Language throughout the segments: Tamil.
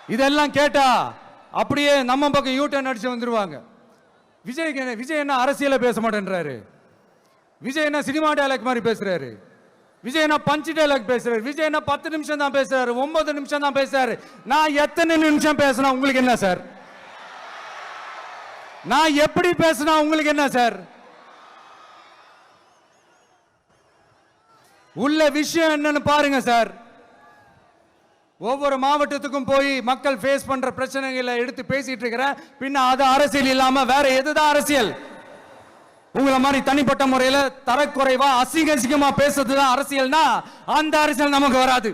இதெல்லாம் கேட்டா அப்படியே நம்ம பக்கம் யூட்டர்ன் அடிச்சு வந்துருவாங்க. விஜய் என்ன அரசியல பேச மாட்டேன்றாரு, விஜய் என்ன சினிமா டயலாக் மாதிரி பேசுறாரு, விஜய் என்ன பஞ்ச் டயலாக் பேசுறாரு, விஜய் என்ன 10 நிமிஷம் தான் பேசுறாரு, 9 நிமிஷம் தான் பேசுறாரு. நான் எத்தனை நிமிஷம் பேசினா உங்களுக்கு என்ன சார்? நான் எப்படி பேசினா உங்களுக்கு என்ன சார்? உள்ள விஷயம் என்னன்னு பாருங்க சார். ஒவ்வொரு மாவட்டத்துக்கும் போய் மக்கள் ஃபேஸ் பண்ற பிரச்சனைகளை எடுத்து பேசிட்டு இருக்கிறேன். பின்ன அது அரசியல் இல்லாம வேற எதுதான் அரசியல்? உங்களை மாதிரி தனிப்பட்ட முறையில தரக்குறைவா அசிங்கமா பேசுறதுதான் அரசியல்னா அந்த அரசியல் நமக்கு வராது.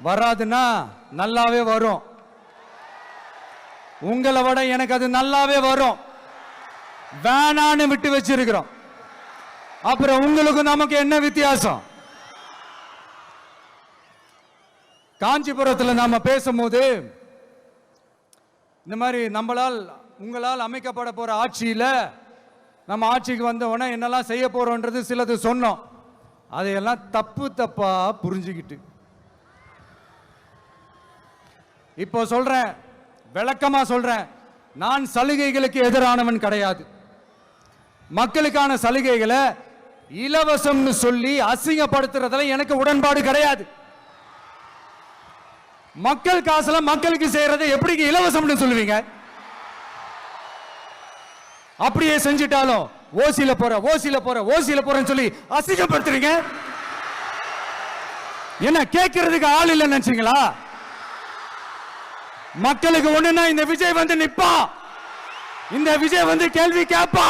வராதுன்னா நல்லாவே வரும். உங்களை விட எனக்கு அது நல்லாவே வரும். வேணான்னு விட்டு வச்சிருக்கிறோம். அப்புறம் உங்களுக்கு நமக்கு என்ன வித்தியாசம்? காஞ்சிபுரத்தில் நாம பேசும்போது இந்த மாதிரி உங்களால் அமைக்கப்பட போற ஆட்சியில நம்ம ஆட்சிக்கு வந்த உடனே என்னெல்லாம் செய்ய போறோம்ன்றது சிலது சொன்னோம். அதையெல்லாம் தப்பா புரிஞ்சுக்கிட்டு இப்போ சொல்றேன், விளக்கமா சொல்றேன். நான் சலுகைகளுக்கு எதிரானவன் கிடையாது. மக்களுக்கான சலுகைகளை இலவசம்னு சொல்லி அசிங்கப்படுத்துறதுல எனக்கு உடன்பாடு கிடையாது. மக்கள் காசுல மக்களுக்கு செய்யறதை எப்படி இலவசம்னு சொல்லுவீங்க? அப்படியே செஞ்சிட்டாலும் ஓசில போறேன்னு சொல்லி அசிங்கப்படுத்துறீங்க. என்ன கேட்கறதுக்கு ஆள் இல்லைன்னு நினைச்சீங்களா? மக்களுக்கு ஒண்ணுன்னா இந்த விஜய் வந்து நிப்பா, இந்த விஜய் வந்து கேள்வி கேட்பா.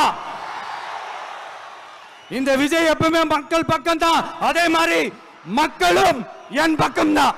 இந்த விஜய் எப்பவுமே மக்கள் பக்கம் தான், அதே மாதிரி மக்களும் என் பக்கம் தான்.